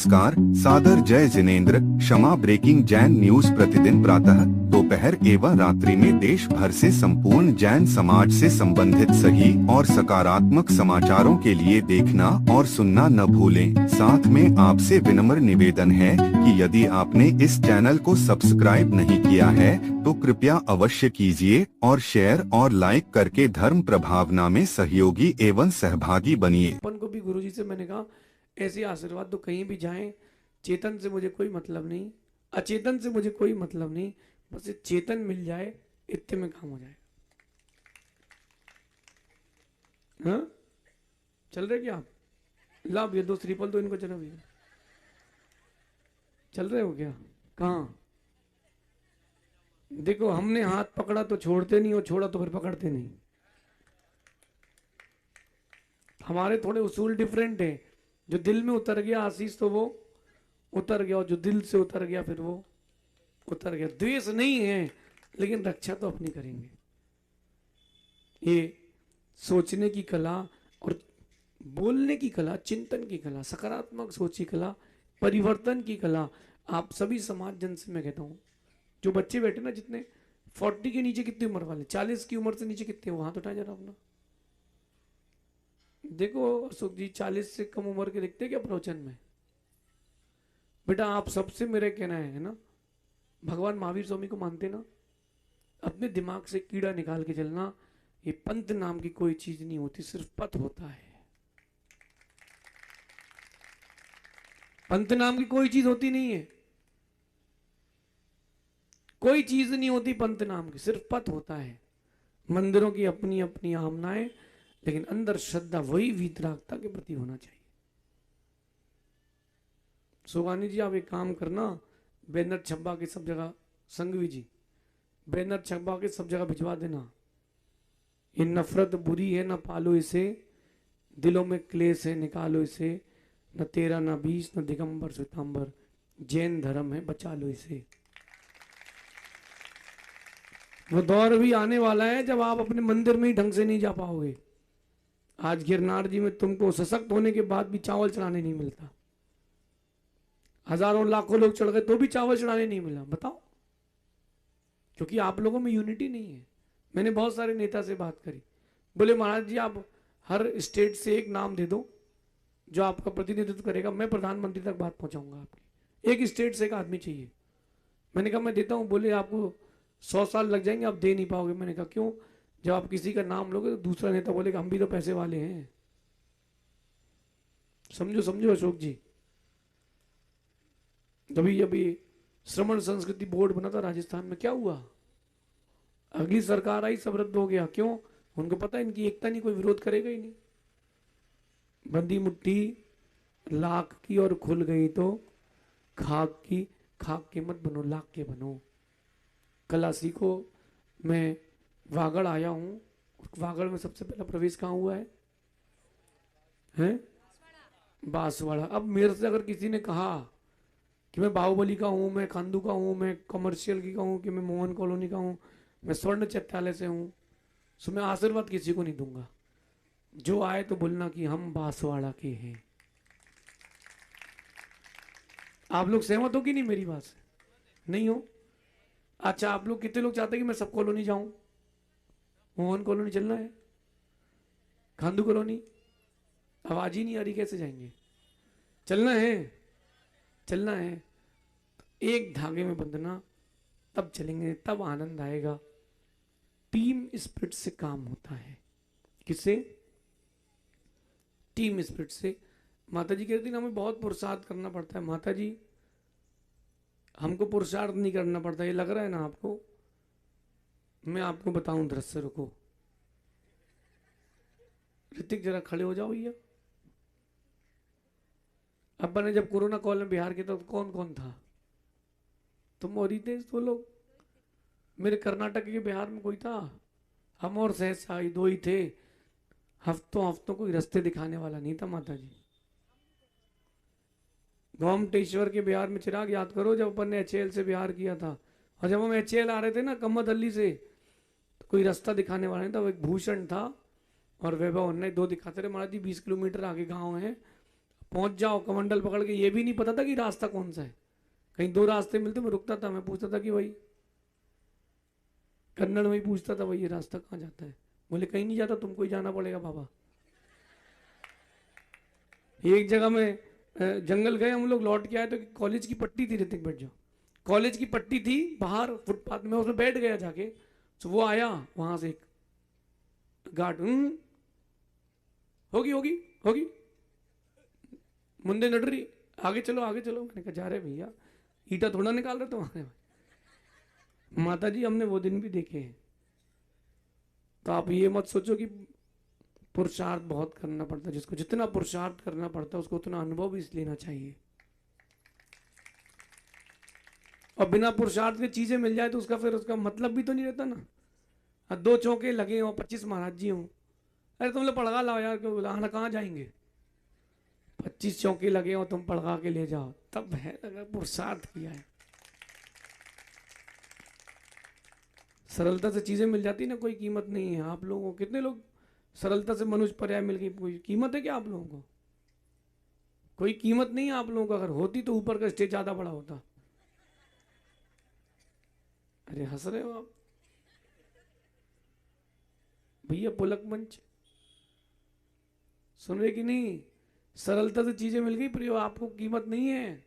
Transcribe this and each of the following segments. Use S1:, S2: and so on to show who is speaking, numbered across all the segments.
S1: नमस्कार, सादर जय जिनेंद्र। क्षमा ब्रेकिंग जैन न्यूज प्रतिदिन प्रातः, दोपहर एवं रात्रि में देश भर से संपूर्ण जैन समाज से संबंधित सही और सकारात्मक समाचारों के लिए देखना और सुनना न भूलें। साथ में आपसे विनम्र निवेदन है कि यदि आपने इस चैनल को सब्सक्राइब नहीं किया है तो कृपया अवश्य कीजिए और शेयर और लाइक करके धर्म प्रभावना में सहयोगी एवं सहभागी बनिए।
S2: अपन को भी गुरुजी से मैंने कहा ऐसे आशीर्वाद तो कहीं भी जाएं, चेतन से मुझे कोई मतलब नहीं, अचेतन से मुझे कोई मतलब नहीं, बस ये चेतन मिल जाए इतने में काम हो जाएगा। हाँ, चल रहे क्या आप? लाभ ये दो श्रीफल तो इनको चलो भैया, चल रहे हो क्या? कहाँ? देखो, हमने हाथ पकड़ा तो छोड़ते नहीं, और छोड़ा तो फिर पकड़ते नहीं। हमारे थोड़े उसूल डिफरेंट है। जो दिल में उतर गया आशीष तो वो उतर गया, और जो दिल से उतर गया फिर वो उतर गया। द्वेष नहीं है, लेकिन रक्षा तो अपनी करेंगे। ये सोचने की कला और बोलने की कला, चिंतन की कला, सकारात्मक सोच की कला, परिवर्तन की कला, आप सभी समाज जन से मैं कहता हूं, जो बच्चे बैठे ना, जितने 40 के नीचे कितनी उम्र वाले, 40 की उम्र से नीचे कितने, वो हाथ उठाए जरा अपना। देखो अशोक जी, 40 से कम उम्र के दिखते क्या प्रवचन में? बेटा आप सबसे मेरे कहना है ना, भगवान महावीर स्वामी को मानते ना, अपने दिमाग से कीड़ा निकाल के चलना। ये पंथ नाम की कोई चीज नहीं होती, सिर्फ पथ होता है। पंथ नाम की कोई चीज होती नहीं है, कोई चीज नहीं होती पंथ नाम की, सिर्फ पथ होता है। मंदिरों की अपनी अपनी आमनाएं, लेकिन अंदर श्रद्धा वही वीतरागता के प्रति होना चाहिए। सोगानी जी आप एक काम करना, बैनर छपवा के सब जगह, संघवी जी बैनर छपवा के सब जगह भिजवा देना। ये नफरत बुरी है, ना पालो इसे, दिलों में क्लेश है निकालो इसे, न 13 न 20 न दिगंबर श्वेतांबर, जैन धर्म है बचा लो इसे। वो दौर भी आने वाला है जब आप अपने मंदिर में ही ढंग से नहीं जा पाओगे। आज गिरनार जी में तुमको सशक्त होने के बाद भी चावल चढ़ाने नहीं मिलता। हजारों लाखों लोग चढ़ गए तो भी चावल चढ़ाने नहीं मिला, बताओ। क्योंकि आप लोगों में यूनिटी नहीं है। मैंने बहुत सारे नेता से बात करी, बोले महाराज जी आप हर स्टेट से एक नाम दे दो जो आपका प्रतिनिधित्व करेगा, मैं प्रधानमंत्री तक बात पहुंचाऊंगा आपकी। एक स्टेट से एक आदमी चाहिए। मैंने कहा मैं देता हूं। बोले आपको 100 साल लग जाएंगे, आप दे नहीं पाओगे। मैंने कहा क्यों? जब आप किसी का नाम लोगे तो दूसरा नेता बोलेगा हम भी तो पैसे वाले हैं। समझो समझो अशोक जी। अभी अभी श्रमण संस्कृति बोर्ड बना था राजस्थान में, क्या हुआ? अगली सरकार आई, सब रद्द हो गया। क्यों? उनको पता है इनकी एकता नहीं, कोई विरोध करेगा ही नहीं। बंदी मुट्ठी लाख की और खुल गई तो खाक की, खाक के मत बनो, लाख के बनो। कल सीखो। मैं वागड़ आया हूं, वागड़ में सबसे पहला प्रवेश कहां हुआ है? हैं? बांसवाड़ा। अब मेरे से अगर किसी ने कहा कि मैं बाहुबली का हूं, मैं खांडू का हूं, मैं कमर्शियल की का हूं, कि मैं मोहन कॉलोनी का हूं, मैं स्वर्ण चैत्यालय से हूं, तो मैं आशीर्वाद किसी को नहीं दूंगा। जो आए तो बोलना कि हम बांसवाड़ा के हैं। आप लोग सहमत हो कि नहीं मेरी बात से? नहीं हो? अच्छा, आप लोग कितने लोग चाहते हैं कि मैं सब कॉलोनी जाऊं? मोहन कॉलोनी चलना है? खांडू कॉलोनी? आवाज ही नहीं आ रही, कैसे जाएंगे? चलना है? चलना है तो एक धागे में बंधना, तब चलेंगे, तब आनंद आएगा। टीम स्पिरिट से काम होता है। किससे? टीम स्पिरिट से। माता जी कहती हैं हमें बहुत पुरुषार्थ करना पड़ता है। माता जी, हमको पुरुषार्थ नहीं करना पड़ता, ये लग रहा है ना आपको? मैं आपको बताऊं दृश्य, रुको। ऋतिक जरा खड़े हो जाओ भैया। अपन ने जब कोरोना कॉल में बिहार के, तो कौन कौन था? तुम और ही थे दो लोग। मेरे कर्नाटक के बिहार में कोई था? हम और सहसाई दो ही थे। हफ्तों हफ्तों कोई रास्ते दिखाने वाला नहीं था माता जी। गोमटेश्वर के बिहार में चिराग याद करो, जब अपन ने एचएल से बिहार किया था, और जब हम एचएल आ रहे थे ना कम्मत अल्ली से, तो कोई रास्ता दिखाने वाला नहीं था। वो एक भूषण था और वैभव, ने दो दिखाते रहे महाराज जी 20 किलोमीटर आगे गांव है, पहुंच जाओ कमंडल पकड़ के, ये भी नहीं पता था कि रास्ता कौन सा है। कहीं दो रास्ते मिलते, मैं रुकता था, मैं पूछता था कि भाई, कन्नड़ में ही पूछता था, भाई ये रास्ता कहाँ जाता है? बोले कहीं नहीं जाता, तुमको ही जाना पड़ेगा बाबा। एक जगह में जंगल गए हम लोग, लौट के आए तो कॉलेज की पट्टी थी, ऋतिक बैठ जाओ, कॉलेज की पट्टी थी बाहर फुटपाथ में, उसमें बैठ गया जाके। तो वो आया वहां से एक गार्ड, होगी होगी होगी, मुंडे नड रही, आगे चलो आगे चलो। मैंने कहा जा रहे भैया, ईटा थोड़ा निकाल रहे तुम्हारे। माता जी हमने वो दिन भी देखे हैं। तो आप ये मत सोचो कि पुरुषार्थ बहुत करना पड़ता है, जिसको जितना पुरुषार्थ करना पड़ता है उसको उतना अनुभव भी लेना चाहिए। और बिना पुरुषार्थ के चीजें मिल जाए तो उसका फिर उसका मतलब भी तो नहीं रहता ना। 2 चौके लगे हो, 25 महाराज जी हो, अरे तुम लोग पड़गा लाओ यार, क्यों बुलाना, कहाँ जाएंगे? 25 चौके लगे हो, तुम पड़गा के ले जाओ, तब है अगर पुरुषार्थ किया है। सरलता से चीजें मिल जाती ना, कोई कीमत नहीं है। आप लोगों को कितने लोग सरलता से मनुष्य पर्याय मिल गई, कोई कीमत है क्या आप लोगों को? कोई कीमत नहीं है आप लोगों को। अगर होती तो ऊपर का स्टेज ज्यादा बड़ा होता। अरे हंस रहे हो आप भैया, पुलक मंच सुन रहे कि नहीं? सरलता से चीजें मिल गई, पर आपको कीमत नहीं है।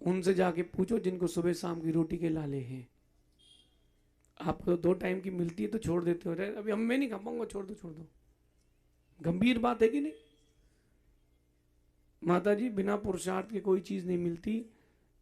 S2: उनसे जाके पूछो जिनको सुबह शाम की रोटी के लाले हैं। आपको तो 2 टाइम की मिलती है तो छोड़ देते हो, अभी हम मैं नहीं खा पाऊंगा, छोड़ दो छोड़ दो। गंभीर बात है कि नहीं? माता जी बिना पुरुषार्थ के कोई चीज नहीं मिलती।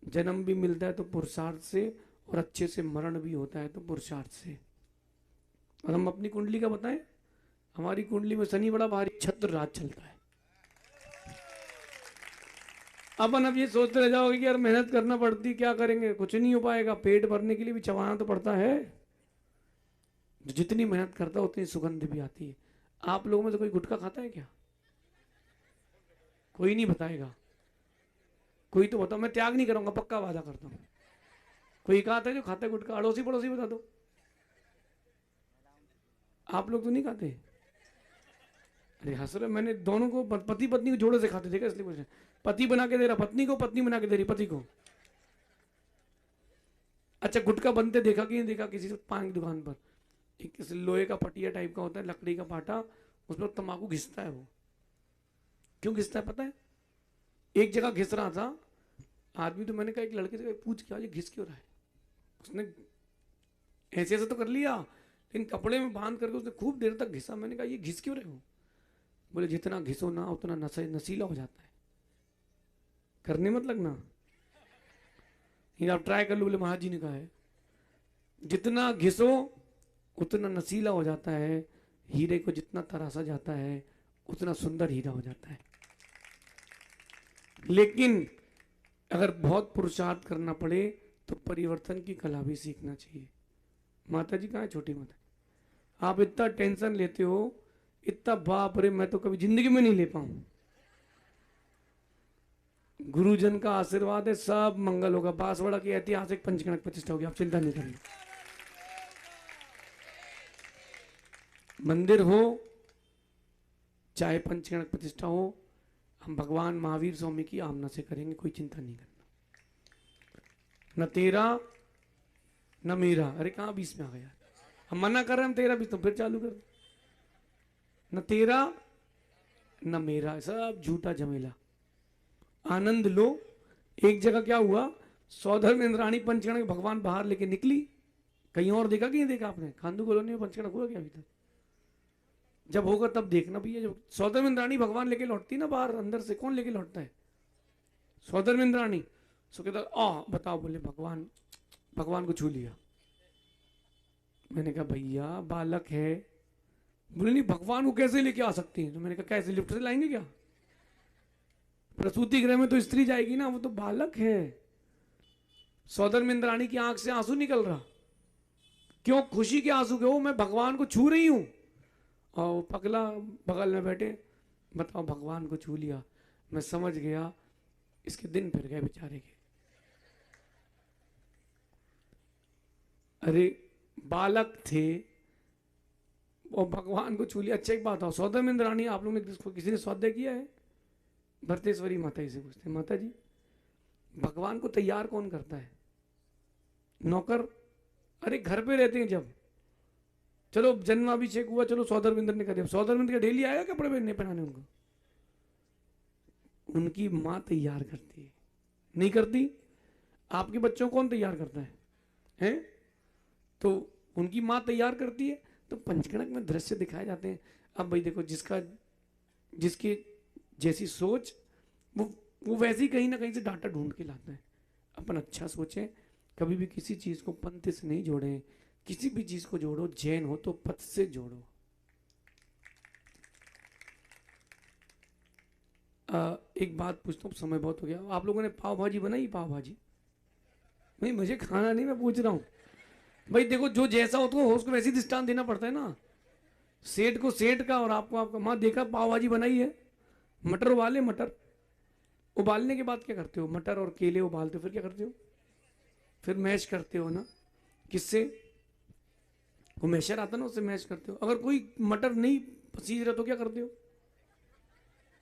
S2: जन्म भी मिलता है तो पुरुषार्थ से, और अच्छे से मरण भी होता है तो पुरुषार्थ से। और हम अपनी कुंडली का बताएं, हमारी कुंडली में शनि बड़ा भारी छत्र राज चलता है। अपन अब ये सोचते रह जाओगे कि यार मेहनत करना पड़ती, क्या करेंगे, कुछ नहीं हो पाएगा। पेट भरने के लिए भी चबाना तो पड़ता है। जितनी मेहनत करता है उतनी सुगंध भी आती है। आप लोगों में से कोई गुटखा खाता है क्या? कोई नहीं बताएगा। कोई तो बताओ, मैं त्याग नहीं करूंगा, पक्का वादा करता हूं। कोई खाता है जो खाता है गुटखा? अड़ोसी पड़ोसी बता दो। आप लोग तो नहीं खाते? अरे हंस रहे, मैंने दोनों को, पति पत्नी को जोड़े से खाते देखा, इसलिए पूछ रहे। पति बना के दे रहा पत्नी को, पत्नी बना के दे रही पति को। अच्छा गुटखा बनते देखा कि नहीं देखा किसी पान की दुकान पर? एक किसी लोहे का पटिया टाइप का होता है, लकड़ी का पाटा, उसमें तंबाकू घिसता है। वो क्यों घिसता है पता है? एक जगह घिस रहा था आदमी, तो मैंने कहा एक लड़के से पूछ क्या ये घिस क्यों रहा है? उसने ऐसे ऐसे तो कर लिया, लेकिन कपड़े में बांध करके उसने खूब देर तक घिसा। मैंने कहा ये घिस क्यों रहे हो? बोले जितना घिसो ना उतना नशीला हो जाता है, करने मत लगना। आप ट्राई कर लो। बोले महाराज जी ने कहा है जितना घिसो उतना नशीला हो जाता है, हीरे को जितना तराशा जाता है उतना सुंदर हीरा हो जाता है। लेकिन अगर बहुत पुरुषार्थ करना पड़े तो परिवर्तन की कला भी सीखना चाहिए। माता जी कहाँ है छोटी माता? आप इतना टेंशन लेते हो, इतना, बाप रे, मैं तो कभी जिंदगी में नहीं ले पाऊं। गुरुजन का आशीर्वाद है, सब मंगल होगा। बांसवाड़ा की ऐतिहासिक पंचकणक प्रतिष्ठा होगी, आप चिंता नहीं करिए। मंदिर हो चाहे पंचकणक प्रतिष्ठा हो, हम भगवान महावीर स्वामी की आमना से करेंगे, कोई चिंता नहीं करना। न तेरा न मेरा। अरे कहाँ बीच में आ गया? हम मना कर रहे हैं, हम तेरा बीच, तो फिर चालू कर। न तेरा न मेरा, सब झूठा झमेला। आनंद लो। एक जगह क्या हुआ, सौधर्म इंद्राणी पंचकणक भगवान बाहर लेके निकली। कहीं और देखा कि नहीं देखा आपने? खांडू कॉलोनी में पंचकणक हुआ क्या अभी तक? जब होगा तब देखना भैया। जब सौधर्म इंद्राणी भगवान लेके लौटती ना बाहर, अंदर से कौन लेके लौटता है? सौधर्म इंद्राणी। सो कहता आ बताओ, बोले भगवान को छू लिया। मैंने कहा भैया बालक है। बोले नहीं, भगवान को कैसे लेके आ सकती है? तो मैंने कहा कैसे, लिफ्ट से लाएंगे क्या? प्रसूति गृह में तो स्त्री जाएगी ना, वो तो बालक है। सौधर्म इंद्राणी की आंख से आंसू निकल रहा। क्यों? खुशी के आंसू के। वो मैं भगवान को छू रही हूं। और पगला बगल में बैठे, बताओ भगवान को छू लिया। मैं समझ गया इसके दिन फिर गए बेचारे के। अरे बालक थे और भगवान को छू लिया। अच्छा एक बात हो, सौधर्म इंद्राणी आप लोग ने किसी ने स्वाध्याय किया है? भरतेश्वरी माता जी से पूछते हैं, माता जी भगवान को तैयार कौन करता है? नौकर? अरे घर पे रहते हैं जब, चलो जन्माभिषेक हुआ, चलो सौदरविंदर ने कर दिया, सौदरविंदर का डेली आएगा कपड़े पहनाने उनको? उनकी माँ तैयार करती है, नहीं करती? आपके बच्चों को कौन तैयार करता है? हैं? तो उनकी माँ तैयार करती है। तो पंचकणक में दृश्य दिखाए जाते हैं। अब भाई देखो, जिसकी जैसी सोच वो वैसे ही कहीं ना कहीं से डाटा ढूंढ के लाता है। अपन अच्छा सोचें, कभी भी किसी चीज को पंथ से नहीं जोड़ें, किसी भी चीज को जोड़ो जैन हो तो पथ से जोड़ो। एक बात पूछता हूँ, समय बहुत हो गया, आप लोगों ने पाव भाजी बनाई? पाव भाजी नहीं, मुझे खाना नहीं, मैं पूछ रहा हूँ। भाई देखो, जो जैसा होता है उसको वैसे ही दृष्टांत देना पड़ता है ना। सेठ को सेठ का और आपको आपका। माँ देखा पाव भाजी बनाई है, मटर उबाले, मटर उबालने के बाद क्या करते हो? मटर और केले उबालते हो, फिर क्या करते हो? फिर मैश करते हो ना। किससे? वो मैशर आता ना, उससे मैश करते हो। अगर कोई मटर नहीं पसीज रहा तो क्या करते हो?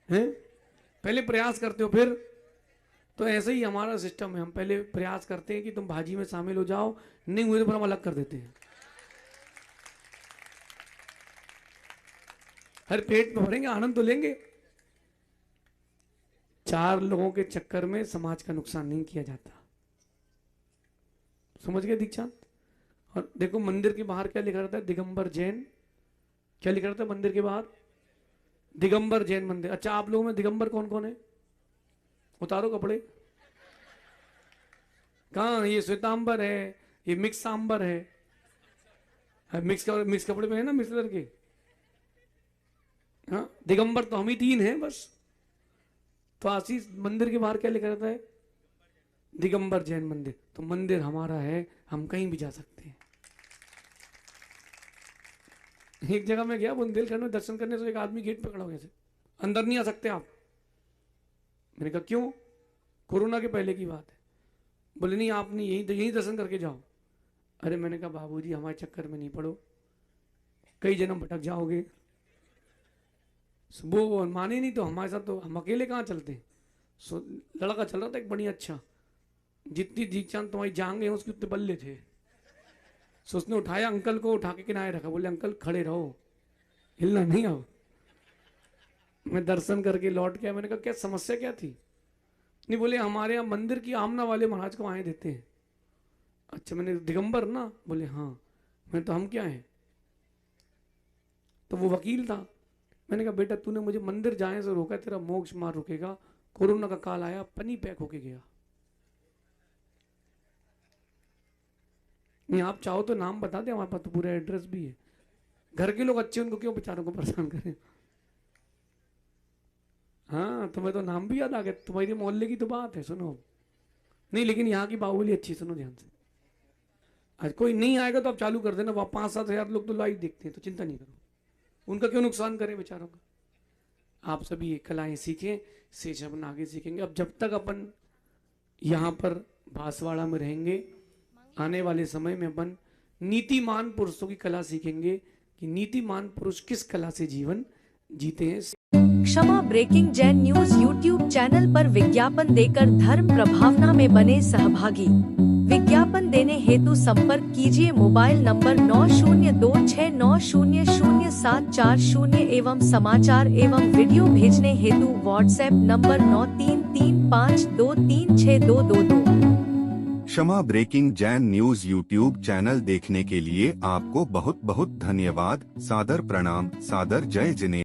S2: हैं? पहले प्रयास करते हो, फिर? तो ऐसे ही हमारा सिस्टम है, हम पहले प्रयास करते हैं कि तुम भाजी में शामिल हो जाओ, नहीं हुए तो फिर हम अलग कर देते हैं। हर पेट में भरेंगे, आनंद तो लेंगे। 4 लोगों के चक्कर में समाज का नुकसान नहीं किया जाता। समझ गए दीक्षांत? और देखो मंदिर के बाहर क्या लिखा रहता है? दिगंबर जैन। क्या लिखा रहता है मंदिर के बाहर? दिगंबर जैन मंदिर। अच्छा, आप लोगों में दिगंबर कौन कौन है? उतारो कपड़े। कहाँ? ये श्वेतांबर है, ये मिक्स आंबर है। मिक्स कपड़े में है ना, मिक्स कलर के। हाँ, दिगंबर तो हम ही 3 हैं बस। तो आशीष मंदिर के बाहर क्या लिखा रहता है? दिगंबर जैन मंदिर। तो मंदिर हमारा है, हम कहीं भी जा सकते हैं। एक जगह मैं गया बुंदेलखंड में दर्शन करने, तो एक आदमी गेट पे खड़ा हो गया, अंदर नहीं आ सकते आप। मैंने कहा क्यों? कोरोना के पहले की बात है। बोले नहीं, आप नहीं, यही दर्शन करके जाओ। अरे मैंने कहा बाबूजी हमारे चक्कर में नहीं पड़ो, कई जन्म भटक जाओगे। वो माने नहीं, तो हमारे साथ तो हम अकेले कहाँ चलते हैं। सो लड़का चल रहा था एक बढ़िया अच्छा, जितनी दीक्षांत तुम्हारी जांगे हैं उसके उतने बल्ले थे। सो उसने उठाया, अंकल को उठा के किनारे रखा, बोले अंकल खड़े रहो, हिलना नहीं। अब मैं दर्शन करके लौट गया। मैंने कहा क्या समस्या क्या थी? नहीं, बोले हमारे यहाँ मंदिर की आमना वाले महाराज को आए देते हैं। अच्छा, मैंने दिगंबर ना? बोले हाँ। मैंने तो हम क्या हैं? तो वो वकील था। मैंने कहा बेटा तूने मुझे मंदिर जाने से रोका, तेरा मोक्ष मार रुकेगा। कोरोना का काल आया, पनी पैक होके गया। नहीं, आप चाहो तो नाम बता दे, हमारे पास तो पूरा एड्रेस भी है। घर के लोग अच्छे, उनको क्यों बेचारों को परेशान करें। हाँ, तुम्हें तो नाम भी याद आ गया। तुम्हारे मोहल्ले की तो बात है, सुनो। नहीं, लेकिन यहाँ की बाहुबली अच्छी, सुनो ध्यान से। आज कोई नहीं आएगा तो आप चालू कर देना, वहाँ 5-7 हजार लोग तो लाइव देखते हैं, तो चिंता नहीं करो, उनका क्यों नुकसान करें बेचारों का। आप सभी ये कलाएं सीखें, शेष अपन आगे सीखेंगे। अब जब तक अपन यहाँ पर बांसवाड़ा में रहेंगे, आने वाले समय में अपन नीतिमान पुरुषों की कला सीखेंगे कि नीतिमान पुरुष किस कला से जीवन जीते हैं।
S3: Kshama breaking Jain news YouTube channel पर विज्ञापन देकर धर्म प्रभावना में बने सहभागी। विज्ञापन देने हेतु संपर्क कीजिए मोबाइल नंबर 9026900740 एवं समाचार एवं वीडियो भेजने हेतु WhatsApp number 9335236222।
S1: Kshama breaking Jain news YouTube channel देखने के लिए आपको बहुत बहुत धन्यवाद। सादर प्रणाम, सादर जय जिनेंद्र।